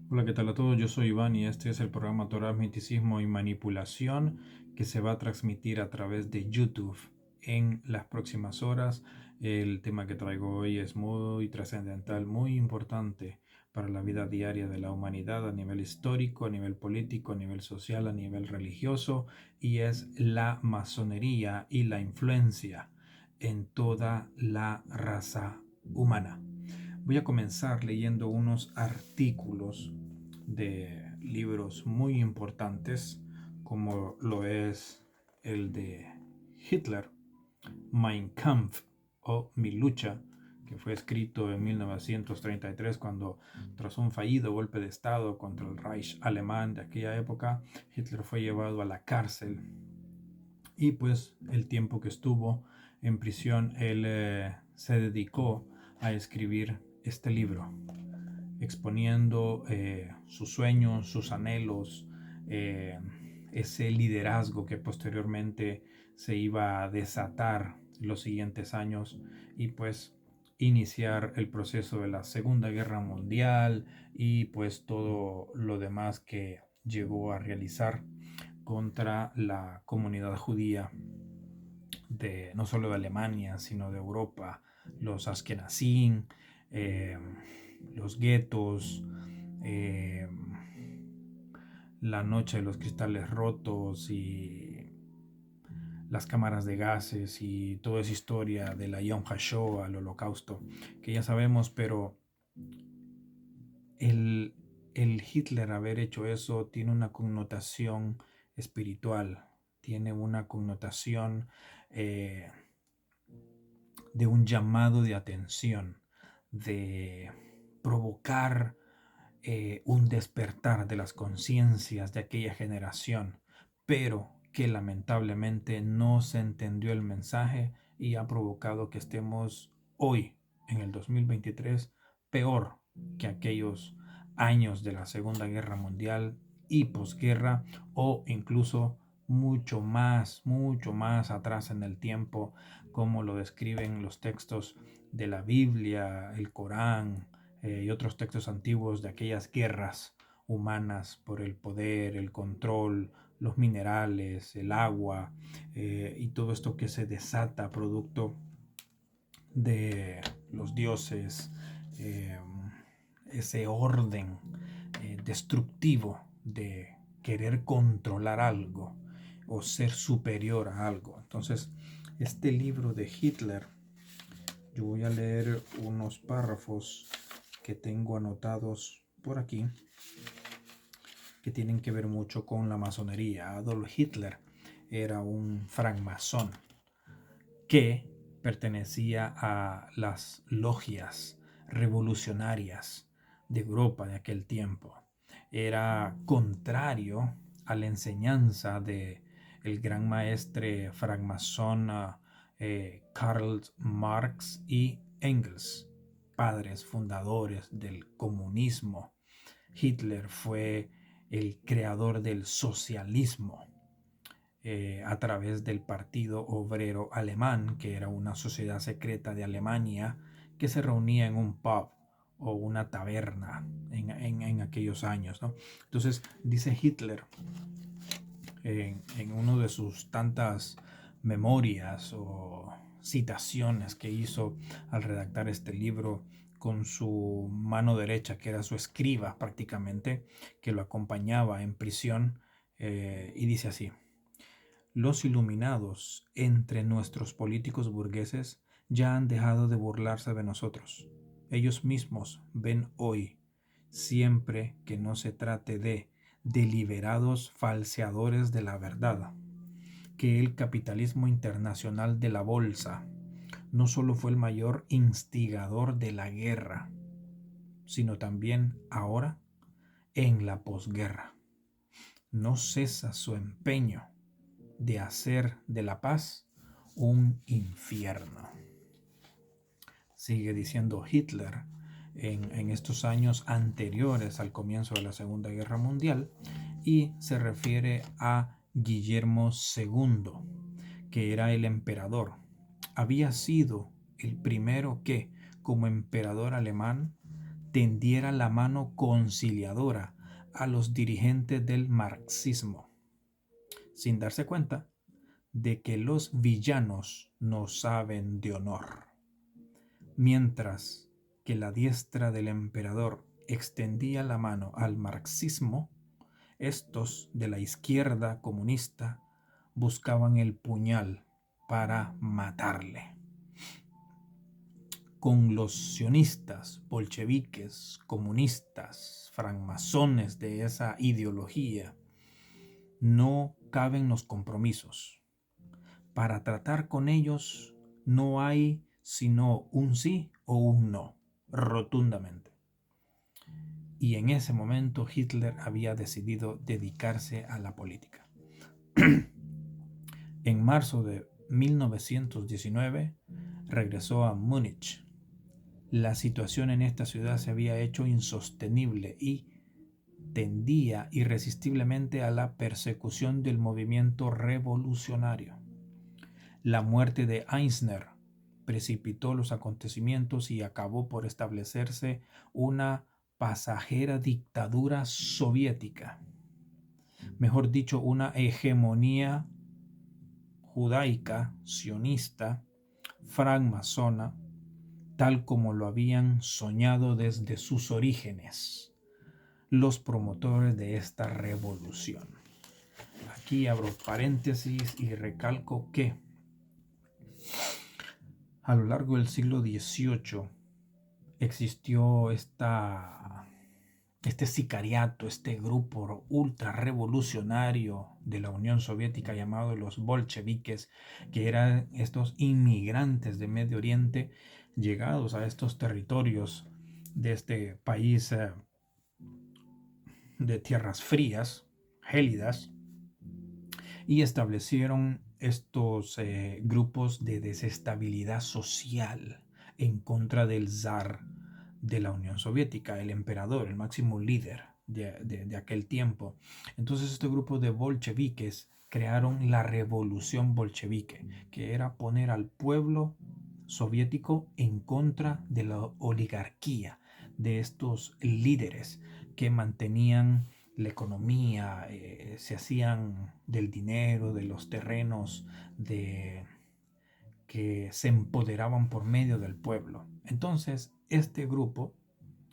Hola, ¿qué tal a todos? Yo soy Iván y este es el programa Torah, Misticismo y Manipulación que se va a transmitir a través de YouTube en las próximas horas. El tema que traigo hoy es muy trascendental, muy importante para la vida diaria de la humanidad a nivel histórico, a nivel político, a nivel social, a nivel religioso, y es la masonería y la influencia en toda la raza humana. Voy a comenzar leyendo unos artículos de libros muy importantes, como lo es el de Hitler, Mein Kampf o Mi lucha, que fue escrito en 1933 cuando, tras un fallido golpe de Estado contra el Reich alemán de aquella época, Hitler fue llevado a la cárcel y pues el tiempo que estuvo en prisión él se dedicó a escribir este libro exponiendo sus sueños, sus anhelos, eh, ese liderazgo que posteriormente se iba a desatar los siguientes años y pues iniciar el proceso de la Segunda Guerra Mundial y pues todo lo demás que llegó a realizar contra la comunidad judía de no solo de Alemania, sino de Europa, los Askenazim, eh, los guetos, eh, la noche de los cristales rotos y las cámaras de gases y toda esa historia de la Yom HaShoah, el holocausto, que ya sabemos, pero el, el Hitler haber hecho eso tiene una connotación espiritual, tiene una connotación eh, de un llamado de atención, de provocar un despertar de las conciencias de aquella generación, pero que lamentablemente no se entendió el mensaje y ha provocado que estemos hoy, en el 2023, peor que aquellos años de la Segunda Guerra Mundial y posguerra, o incluso mucho más atrás en el tiempo, como lo describen los textos de la Biblia, el Corán, y otros textos antiguos de aquellas guerras humanas por el poder, el control, los minerales, el agua, y todo esto que se desata producto de los dioses, eh, ese orden destructivo de querer controlar algo o ser superior a algo. Entonces, este libro de Hitler, yo voy a leer unos párrafos que tengo anotados por aquí que tienen que ver mucho con la masonería. Adolf Hitler era un francmasón que pertenecía a las logias revolucionarias de Europa de aquel tiempo. Era contrario a la enseñanza de el gran maestre francmasón Karl Marx y Engels, padres fundadores del comunismo. Hitler fue el creador del socialismo a través del Partido Obrero Alemán, que era una sociedad secreta de Alemania que se reunía en un pub o una taberna en aquellos años, ¿no? Entonces dice Hitler en uno de sus tantas memorias o citaciones que hizo al redactar este libro con su mano derecha, que era su escriba prácticamente, que lo acompañaba en prisión, y dice así: los iluminados entre nuestros políticos burgueses ya han dejado de burlarse de nosotros. Ellos mismos ven hoy, siempre que no se trate de deliberados falseadores de la verdad, que el capitalismo internacional de la bolsa no solo fue el mayor instigador de la guerra, sino también ahora en la posguerra. No cesa su empeño de hacer de la paz un infierno. Sigue diciendo Hitler en estos años anteriores al comienzo de la Segunda Guerra Mundial y se refiere a Guillermo II, que era el emperador. Había sido el primero que, como emperador alemán, tendiera la mano conciliadora a los dirigentes del marxismo, sin darse cuenta de que los villanos no saben de honor. Mientras que la diestra del emperador extendía la mano al marxismo, estos de la izquierda comunista buscaban el puñal para matarle. Con los sionistas, bolcheviques, comunistas, francmasones de esa ideología, no caben los compromisos. Para tratar con ellos no hay sino un sí o un no, rotundamente. Y en ese momento Hitler había decidido dedicarse a la política. En marzo de 1919 regresó a Múnich. La situación en esta ciudad se había hecho insostenible y tendía irresistiblemente a la persecución del movimiento revolucionario. La muerte de Eisner precipitó los acontecimientos y acabó por establecerse una pasajera dictadura soviética, mejor dicho, una hegemonía judaica, sionista, francmasona, tal como lo habían soñado desde sus orígenes los promotores de esta revolución. Aquí abro paréntesis y recalco que a lo largo del siglo XVIII existió este sicariato, este grupo ultra revolucionario de la Unión Soviética llamado los bolcheviques, que eran estos inmigrantes de Medio Oriente llegados a estos territorios de este país de tierras frías, gélidas, y establecieron estos grupos de desestabilidad social en contra del zar de la Unión Soviética, el emperador, el máximo líder de aquel tiempo. Entonces este grupo de bolcheviques crearon la revolución bolchevique, que era poner al pueblo soviético en contra de la oligarquía, de estos líderes que mantenían la economía, se hacían del dinero, de los terrenos, que se empoderaban por medio del pueblo. Entonces, este grupo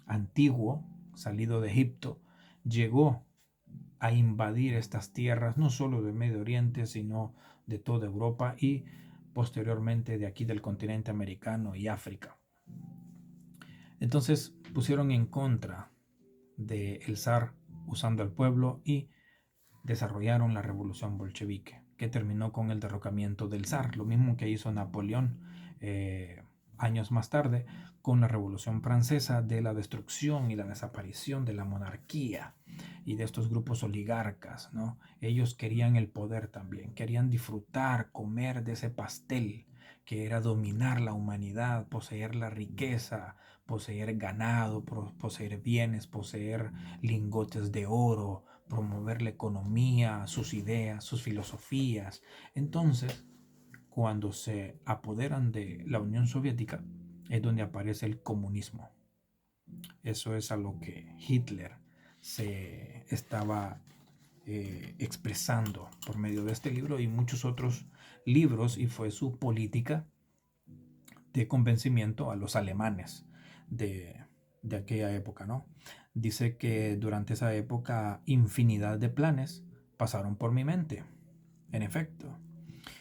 antiguo, salido de Egipto, llegó a invadir estas tierras, no solo de Medio Oriente, sino de toda Europa y posteriormente de aquí del continente americano y África. Entonces pusieron en contra del zar usando al pueblo y desarrollaron la revolución bolchevique, que terminó con el derrocamiento del zar, lo mismo que hizo Napoleón años más tarde con la Revolución Francesa, de la destrucción y la desaparición de la monarquía y de estos grupos oligarcas, ¿no? Ellos querían el poder también, querían disfrutar, comer de ese pastel que era dominar la humanidad, poseer la riqueza, poseer ganado, poseer bienes, poseer lingotes de oro, promover la economía, sus ideas, sus filosofías. Entonces, cuando se apoderan de la Unión Soviética, es donde aparece el comunismo. Eso es a lo que Hitler se estaba expresando por medio de este libro y muchos otros libros, y fue su política de convencimiento a los alemanes de aquella época, ¿no? Dice que durante esa época infinidad de planes pasaron por mi mente. En efecto,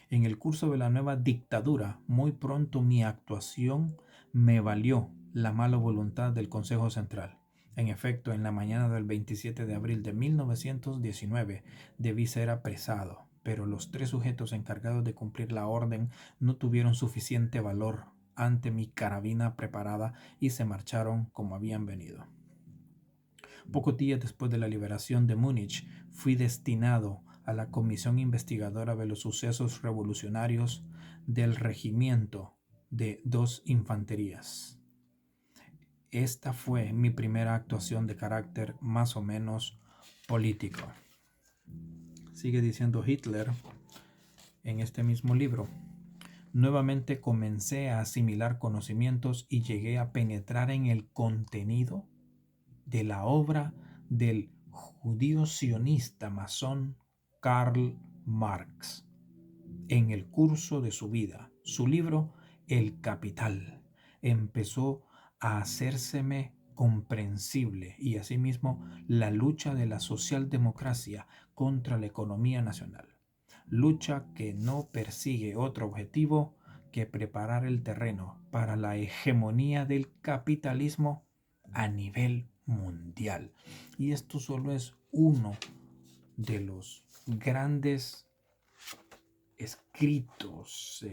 en el curso de la nueva dictadura, muy pronto mi actuación me valió la mala voluntad del Consejo Central. En efecto, en la mañana del 27 de abril de 1919 debí ser apresado, pero los 3 sujetos encargados de cumplir la orden no tuvieron suficiente valor ante mi carabina preparada y se marcharon como habían venido. Pocos días después de la liberación de Múnich, fui destinado a la Comisión Investigadora de los Sucesos Revolucionarios del Regimiento de 2 Infanterías. Esta fue mi primera actuación de carácter más o menos político. Sigue diciendo Hitler en este mismo libro. nuevamente comencé a asimilar conocimientos y llegué a penetrar en el contenido de la obra del judío sionista masón Karl Marx en el curso de su vida. Su libro El Capital empezó a hacérseme comprensible y asimismo la lucha de la socialdemocracia contra la economía nacional. Lucha que no persigue otro objetivo que preparar el terreno para la hegemonía del capitalismo a nivel mundial. Y esto solo es uno de los grandes escritos,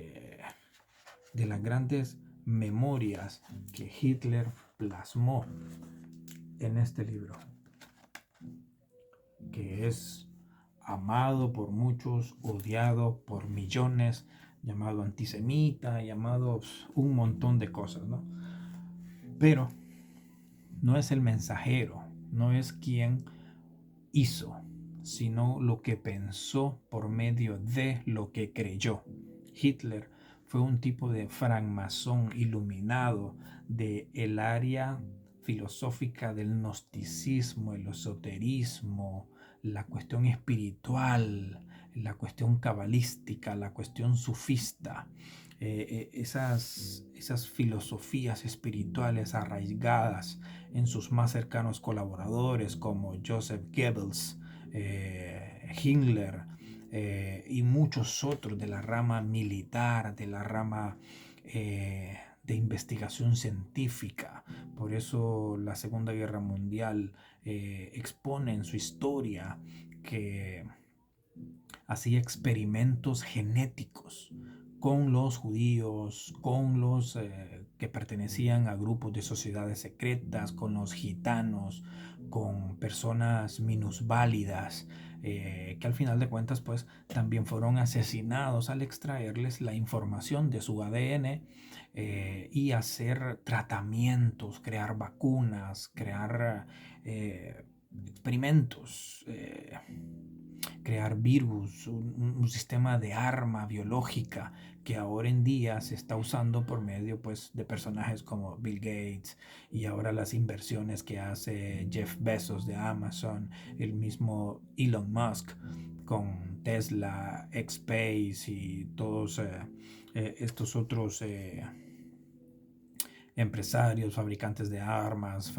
de las grandes memorias que Hitler plasmó en este libro, que es amado por muchos, odiado por millones, llamado antisemita, llamado un montón de cosas, ¿no? Pero no es el mensajero, no es quien hizo, sino lo que pensó por medio de lo que creyó. Hitler fue un tipo de francmasón iluminado del área filosófica del gnosticismo, el esoterismo, la cuestión espiritual, la cuestión cabalística, la cuestión sufista. Esas filosofías espirituales arraigadas en sus más cercanos colaboradores como Joseph Goebbels, Himmler, y muchos otros de la rama militar, de la rama de investigación científica. Por eso la Segunda Guerra Mundial expone en su historia que hacía experimentos genéticos con los judíos, con los que pertenecían a grupos de sociedades secretas, con los gitanos, con personas minusválidas, que al final de cuentas pues también fueron asesinados al extraerles la información de su ADN, y hacer tratamientos, crear vacunas, crear experimentos, crear virus, un sistema de arma biológica que ahora en día se está usando por medio pues, de personajes como Bill Gates, y ahora las inversiones que hace Jeff Bezos de Amazon, el mismo Elon Musk con Tesla, X-Space y todos estos otros empresarios, fabricantes de armas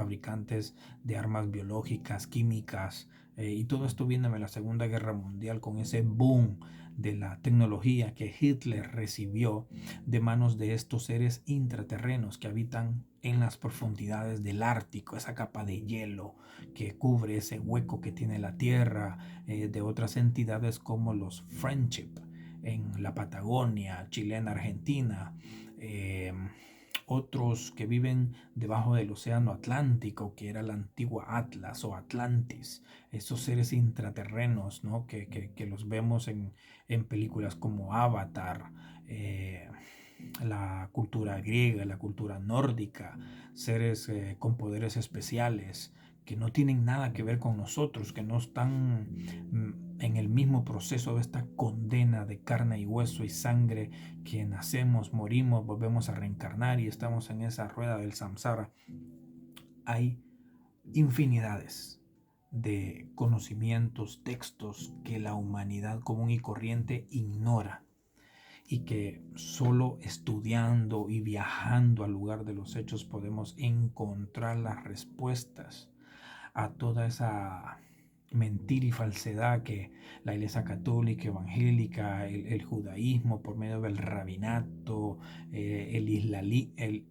biológicas, químicas, y todo esto viene de la Segunda Guerra Mundial con ese boom de la tecnología que Hitler recibió de manos de estos seres intraterrenos que habitan en las profundidades del Ártico, esa capa de hielo que cubre ese hueco que tiene la Tierra, de otras entidades como los Friendship en la Patagonia chilena, Argentina, otros que viven debajo del océano Atlántico, que era la antigua Atlas o Atlantis, esos seres intraterrenos, ¿no? que los vemos en películas como Avatar, la cultura griega, la cultura nórdica, seres con poderes especiales que no tienen nada que ver con nosotros, que no están en el mismo proceso de esta condena de carne y hueso y sangre, que nacemos, morimos, volvemos a reencarnar y estamos en esa rueda del samsara. Hay infinidades de conocimientos, textos que la humanidad común y corriente ignora, y que solo estudiando y viajando al lugar de los hechos podemos encontrar las respuestas a toda esa mentira y falsedad que la Iglesia Católica, Evangélica, el judaísmo por medio del rabinato, el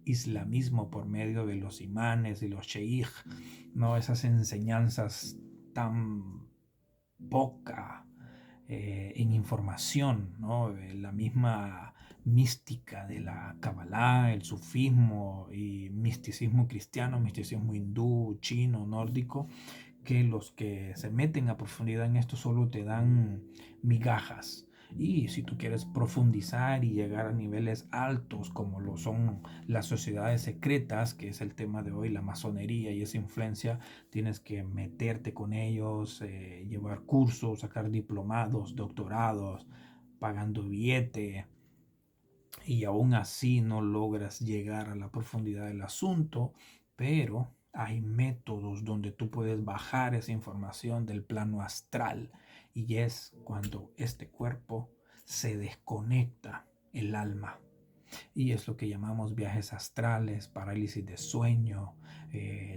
islamismo por medio de los imanes y los sheikh, ¿no? Esas enseñanzas tan poca en información, ¿no? La misma mística de la Kabbalah, el sufismo y misticismo cristiano, misticismo hindú, chino, nórdico, que los que se meten a profundidad en esto solo te dan migajas. Y si tú quieres profundizar y llegar a niveles altos como lo son las sociedades secretas, que es el tema de hoy, la masonería y esa influencia, tienes que meterte con ellos, llevar cursos, sacar diplomados, doctorados, pagando billete, y aún así no logras llegar a la profundidad del asunto, pero hay métodos donde tú puedes bajar esa información del plano astral y es cuando este cuerpo se desconecta el alma. Y es lo que llamamos viajes astrales, parálisis de sueño,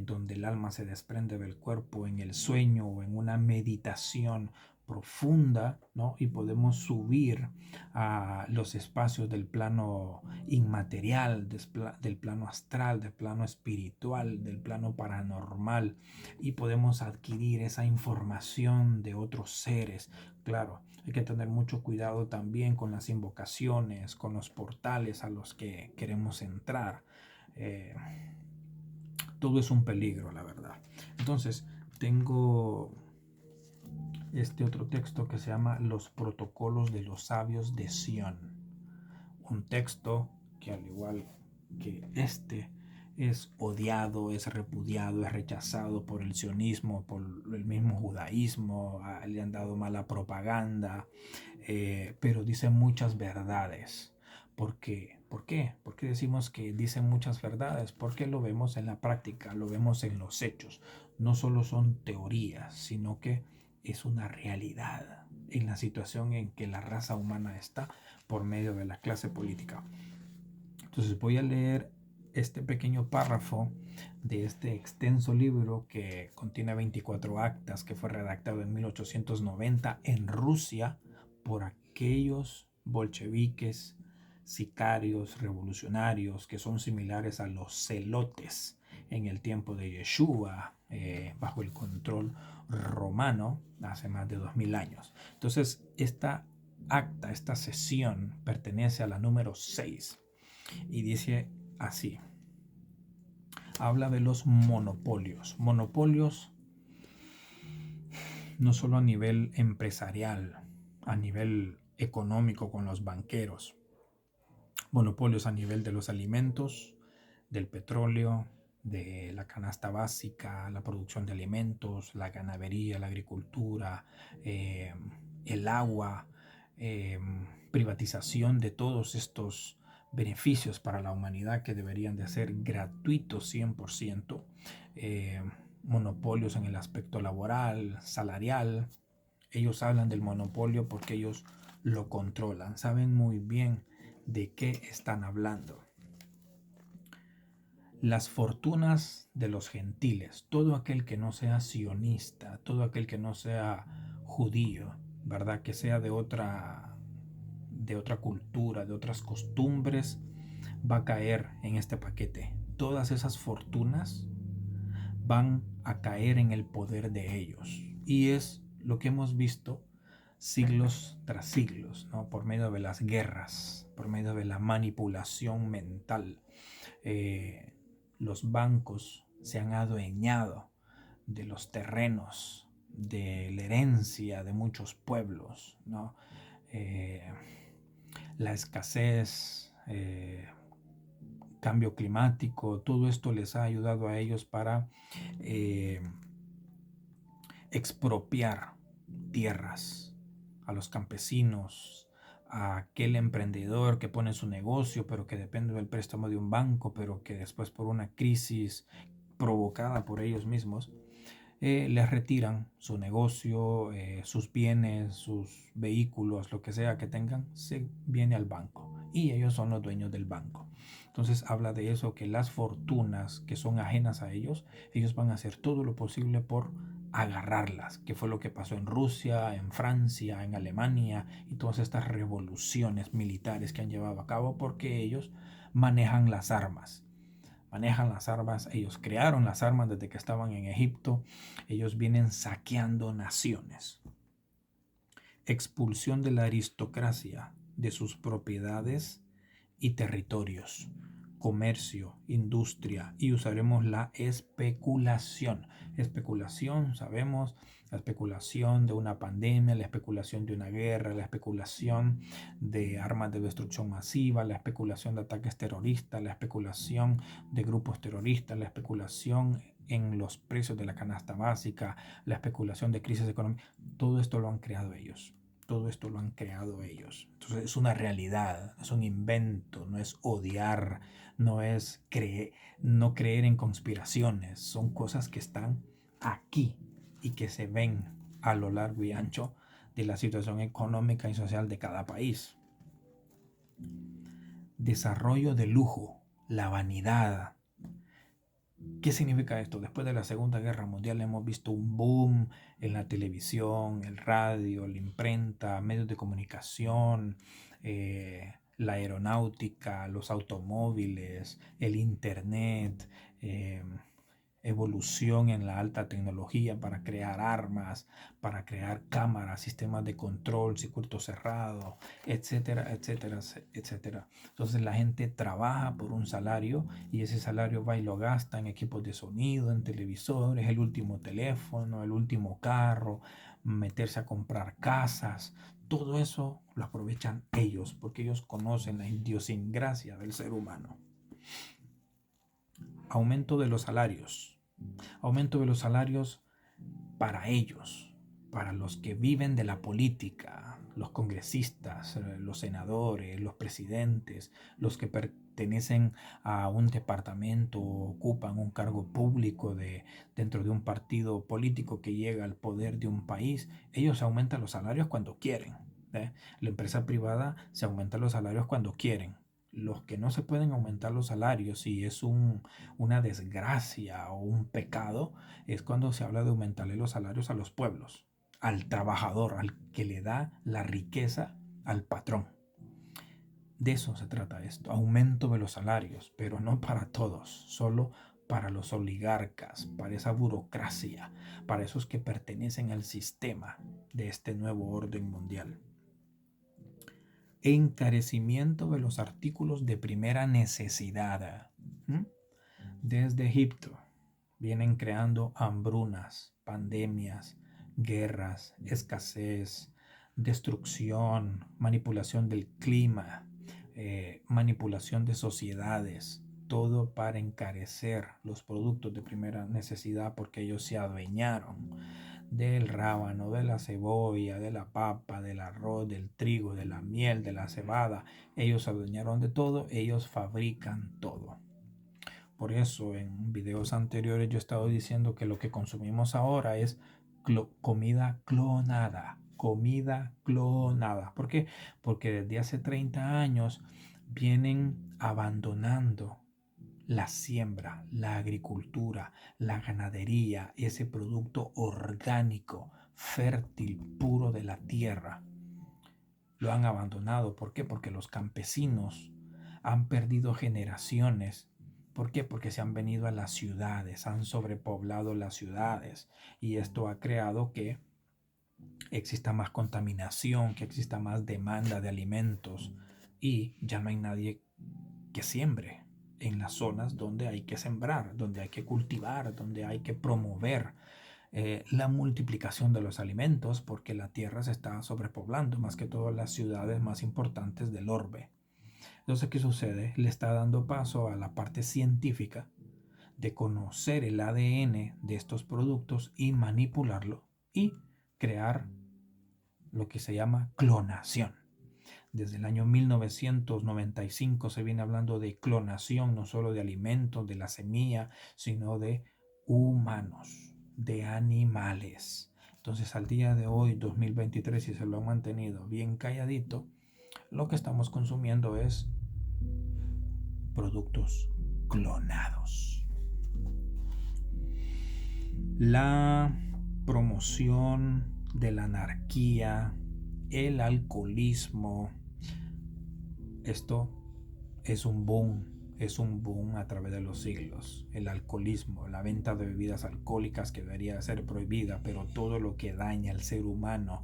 donde el alma se desprende del cuerpo en el sueño o en una meditación profunda, ¿no? Y podemos subir a los espacios del plano inmaterial, del plano astral, del plano espiritual, del plano paranormal, y podemos adquirir esa información de otros seres. Claro, hay que tener mucho cuidado también con las invocaciones, con los portales a los que queremos entrar. Eh, Todo es un peligro, la verdad. Entonces, tengo este otro texto que se llama Los protocolos de los sabios de Sion. Un texto que, al igual que este, es odiado, es repudiado, es rechazado por el sionismo, por el mismo judaísmo, le han dado mala propaganda, pero dice muchas verdades. ¿Por qué? ¿Por qué? ¿Por qué decimos que dicen muchas verdades? Porque lo vemos en la práctica, lo vemos en los hechos. No solo son teorías, sino que es una realidad en la situación en que la raza humana está por medio de la clase política. Entonces voy a leer este pequeño párrafo de este extenso libro que contiene 24 actas, que fue redactado en 1890 en Rusia por aquellos bolcheviques, sicarios, revolucionarios que son similares a los celotes en el tiempo de Yeshua, bajo el control romano hace más de 2000 años. Entonces, esta acta, esta sesión pertenece a la número 6 y dice así. Habla de los monopolios. Monopolios no solo a nivel empresarial, a nivel económico con los banqueros. Monopolios a nivel de los alimentos, del petróleo, de la canasta básica, la producción de alimentos, la ganadería, la agricultura, el agua, eh, privatización de todos estos beneficios para la humanidad que deberían de ser gratuitos 100%, monopolios en el aspecto laboral, salarial. Ellos hablan del monopolio porque ellos lo controlan, saben muy bien de qué están hablando. Las fortunas de los gentiles, todo aquel que no sea sionista, todo aquel que no sea judío, ¿verdad? Que sea de otra cultura, de otras costumbres, va a caer en este paquete. Todas esas fortunas van a caer en el poder de ellos. Y es lo que hemos visto siglos tras siglos, ¿no? Por medio de las guerras, por medio de la manipulación mental. Los bancos se han adueñado de los terrenos, de la herencia de muchos pueblos, ¿no? La escasez, cambio climático, todo esto les ha ayudado a ellos para expropiar tierras a los campesinos, a aquel emprendedor que pone su negocio pero que depende del préstamo de un banco, pero que después por una crisis provocada por ellos mismos, les retiran su negocio, sus bienes, sus vehículos, lo que sea que tengan, se viene al banco y ellos son los dueños del banco. Entonces habla de eso, que las fortunas que son ajenas a ellos, ellos van a hacer todo lo posible por agarrarlas, que fue lo que pasó en Rusia, en Francia, en Alemania y todas estas revoluciones militares que han llevado a cabo porque ellos manejan las armas. Manejan las armas, ellos crearon las armas desde que estaban en Egipto, ellos vienen saqueando naciones. Expulsión de la aristocracia de sus propiedades y territorios, comercio, industria, y usaremos la especulación. Especulación, sabemos, la especulación de una pandemia, la especulación de una guerra, la especulación de armas de destrucción masiva, la especulación de ataques terroristas, la especulación de grupos terroristas, la especulación en los precios de la canasta básica, la especulación de crisis económica. Todo esto lo han creado ellos. Todo esto lo han creado ellos. Entonces es una realidad, es un invento, no es odiar, no es no creer en conspiraciones. Son cosas que están aquí y que se ven a lo largo y ancho de la situación económica y social de cada país. Desarrollo de lujo, la vanidad. ¿Qué significa esto? Después de la Segunda Guerra Mundial hemos visto un boom en la televisión, el radio, la imprenta, medios de comunicación, la aeronáutica, los automóviles, el internet, evolución en la alta tecnología para crear armas, para crear cámaras, sistemas de control, circuito cerrado, etcétera, etcétera, etcétera. Entonces la gente trabaja por un salario y ese salario va y lo gasta en equipos de sonido, en televisores, el último teléfono, el último carro, meterse a comprar casas. Todo eso lo aprovechan ellos porque ellos conocen la idiosincrasia del ser humano. Aumento de los salarios. Aumento de los salarios para ellos, para los que viven de la política, los congresistas, los senadores, los presidentes, los que pertenecen a un departamento o ocupan un cargo público dentro de un partido político que llega al poder de un país. Ellos aumentan los salarios cuando quieren. La empresa privada se aumenta los salarios cuando quieren. Los que no se pueden aumentar los salarios y es una desgracia o un pecado, es cuando se habla de aumentarle los salarios a los pueblos, al trabajador, al que le da la riqueza al patrón. De eso se trata esto, aumento de los salarios, pero no para todos, solo para los oligarcas, para esa burocracia, para esos que pertenecen al sistema de este nuevo orden mundial. Encarecimiento de los artículos de primera necesidad. Desde Egipto vienen creando hambrunas, pandemias, guerras, escasez, destrucción, manipulación del clima, manipulación de sociedades, todo para encarecer los productos de primera necesidad porque ellos se adueñaron del rábano, de la cebolla, de la papa, del arroz, del trigo, de la miel, de la cebada. Ellos se adueñaron de todo, ellos fabrican todo. Por eso en videos anteriores yo he estado diciendo que lo que consumimos ahora es comida clonada. Comida clonada. ¿Por qué? Porque desde hace 30 años vienen abandonando la siembra, la agricultura, la ganadería, ese producto orgánico, fértil, puro de la tierra. Lo han abandonado. ¿Por qué? Porque los campesinos han perdido generaciones. ¿Por qué? Porque se han venido a las ciudades, han sobrepoblado las ciudades y esto ha creado que exista más contaminación, que exista más demanda de alimentos y ya no hay nadie que siembre en las zonas donde hay que sembrar, donde hay que cultivar, donde hay que promover la multiplicación de los alimentos porque la tierra se está sobrepoblando, más que todo las ciudades más importantes del orbe. Entonces, ¿qué sucede? Le está dando paso a la parte científica de conocer el ADN de estos productos y manipularlo y crear lo que se llama clonación. Desde el año 1995 se viene hablando de clonación, no solo de alimentos, de la semilla, sino de humanos, de animales. Entonces, al día de hoy, 2023, si se lo han mantenido bien calladito, lo que estamos consumiendo es productos clonados. La promoción de la anarquía, el alcoholismo, esto es un boom a través de los siglos. El alcoholismo, la venta de bebidas alcohólicas que debería ser prohibida, pero todo lo que daña al ser humano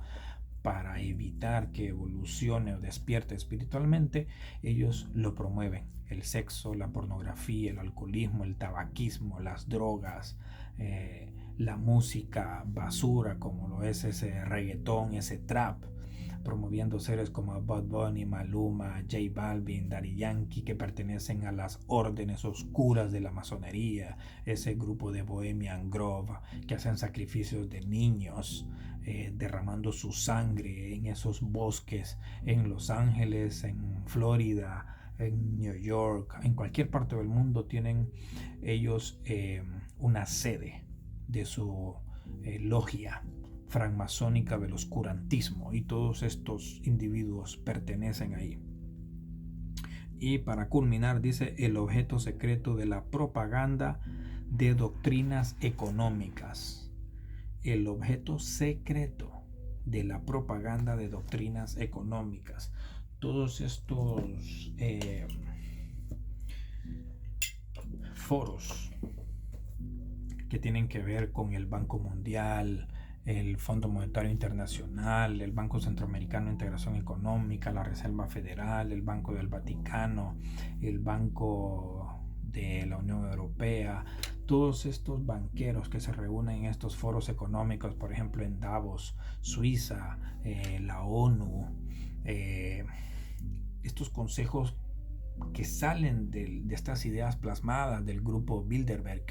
para evitar que evolucione o despierte espiritualmente, ellos lo promueven. El sexo, la pornografía, el alcoholismo, el tabaquismo, las drogas, la música basura como lo es ese reggaetón, ese trap, promoviendo seres como Bad Bunny, Maluma, J Balvin, Daddy Yankee, que pertenecen a las órdenes oscuras de la masonería, ese grupo de Bohemian Grove que hacen sacrificios de niños, derramando su sangre en esos bosques, en Los Ángeles, en Florida, en New York, en cualquier parte del mundo tienen ellos una sede de su logia francmasónica del oscurantismo, y todos estos individuos pertenecen ahí. Y para culminar dice: el objeto secreto de la propaganda de doctrinas económicas. El objeto secreto de la propaganda de doctrinas económicas. Todos estos foros que tienen que ver con el Banco Mundial, el Fondo Monetario Internacional, el Banco Centroamericano de Integración Económica, la Reserva Federal, el Banco del Vaticano, el Banco de la Unión Europea, todos estos banqueros que se reúnen en estos foros económicos, por ejemplo en Davos, Suiza, la ONU, estos consejos que salen de estas ideas plasmadas del grupo Bilderberg,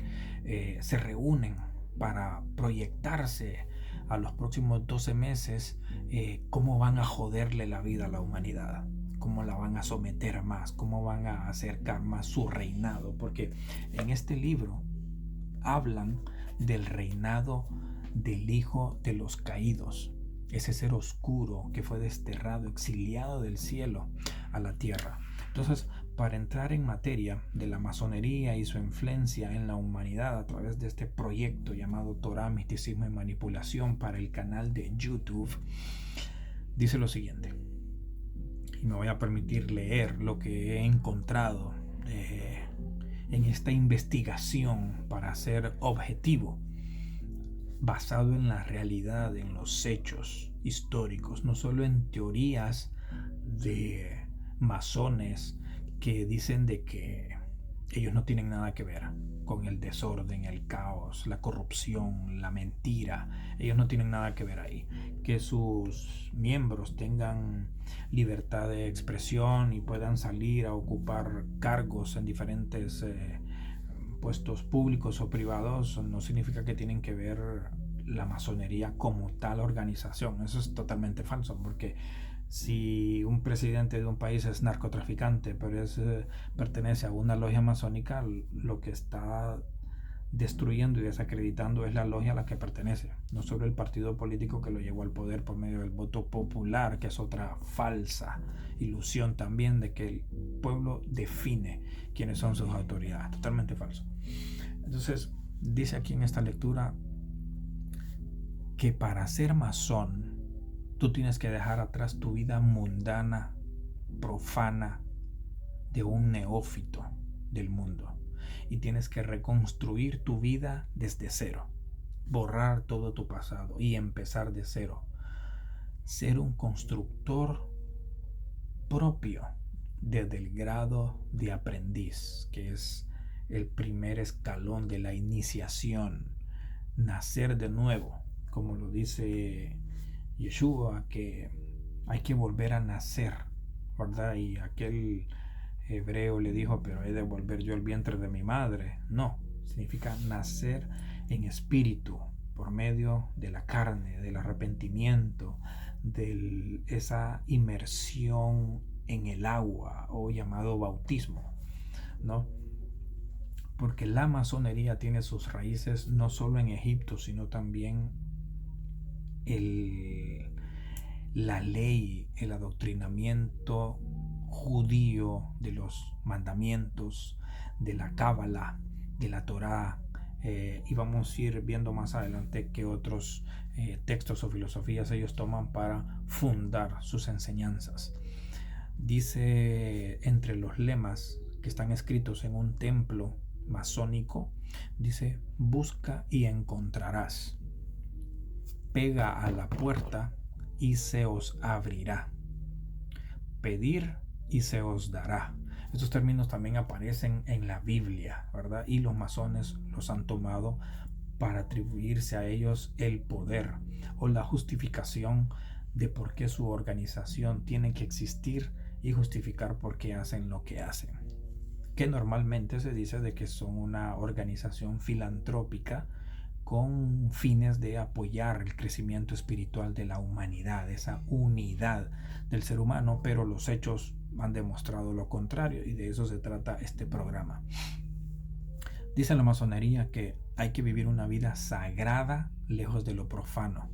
se reúnen para proyectarse a los próximos 12 meses, cómo van a joderle la vida a la humanidad, cómo la van a someter más, cómo van a acercar más su reinado, porque en este libro hablan del reinado del Hijo de los Caídos, ese ser oscuro que fue desterrado, exiliado del cielo a la tierra. Entonces, para entrar en materia de la masonería y su influencia en la humanidad a través de este proyecto llamado Torah, Misticismo y Manipulación para el canal de YouTube, dice lo siguiente, y me voy a permitir leer lo que he encontrado en esta investigación para ser objetivo, basado en la realidad, en los hechos históricos, no solo en teorías de masones que dicen de que ellos no tienen nada que ver con el desorden, el caos, la corrupción, la mentira. Ellos no tienen nada que ver ahí. Que sus miembros tengan libertad de expresión y puedan salir a ocupar cargos en diferentes puestos públicos o privados no significa que tienen que ver la masonería como tal organización. Eso es totalmente falso, porque si un presidente de un país es narcotraficante pero pertenece a una logia masónica, lo que está destruyendo y desacreditando es la logia a la que pertenece, no solo el partido político que lo llevó al poder por medio del voto popular, que es otra falsa ilusión también de que el pueblo define quiénes son sus autoridades. Totalmente falso. Entonces dice aquí en esta lectura que para ser masón tú tienes que dejar atrás tu vida mundana, profana, de un neófito del mundo, y tienes que reconstruir tu vida desde cero, borrar todo tu pasado y empezar de cero, ser un constructor propio desde el grado de aprendiz, que es el primer escalón de la iniciación, nacer de nuevo, como lo dice Yeshua, que hay que volver a nacer, ¿verdad? Y aquel hebreo le dijo, pero he de volver yo al vientre de mi madre. No, significa nacer en espíritu, por medio de la carne, del arrepentimiento, de esa inmersión en el agua, o llamado bautismo, ¿no? Porque la masonería tiene sus raíces no solo en Egipto, sino también la ley, el adoctrinamiento judío de los mandamientos, de la Cábala, de la Torá, y vamos a ir viendo más adelante que otros textos o filosofías ellos toman para fundar sus enseñanzas. Dice, entre los lemas que están escritos en un templo masónico, dice: busca y encontrarás, pega a la puerta y se os abrirá, pedir y se os dará. Estos términos también aparecen en la Biblia, ¿verdad? Y los masones los han tomado para atribuirse a ellos el poder o la justificación de por qué su organización tiene que existir y justificar por qué hacen lo que hacen. Que normalmente se dice de que son una organización filantrópica con fines de apoyar el crecimiento espiritual de la humanidad, esa unidad del ser humano, pero los hechos han demostrado lo contrario y de eso se trata este programa. Dice la masonería que hay que vivir una vida sagrada lejos de lo profano.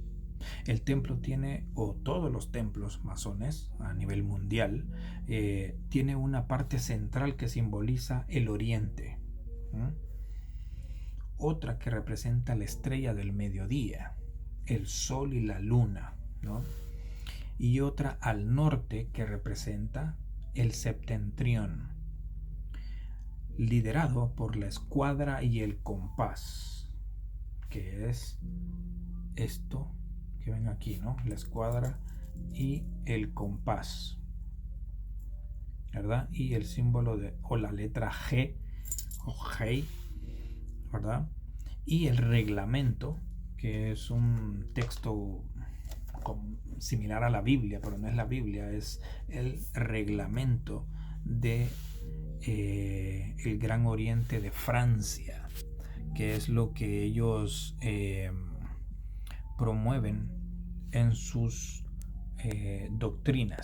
El templo tiene, o todos los templos masones a nivel mundial, tiene una parte central que simboliza el oriente. Otra que representa la estrella del mediodía, el sol y la luna, ¿no? Y otra al norte que representa el septentrión, liderado por la escuadra y el compás, que es esto que ven aquí, ¿no? La escuadra y el compás, ¿verdad? Y el símbolo de, o la letra G, o G, ¿verdad? Y el reglamento, que es un texto similar a la Biblia, pero no es la Biblia, es el reglamento de el Gran Oriente de Francia, que es lo que ellos promueven en sus doctrinas.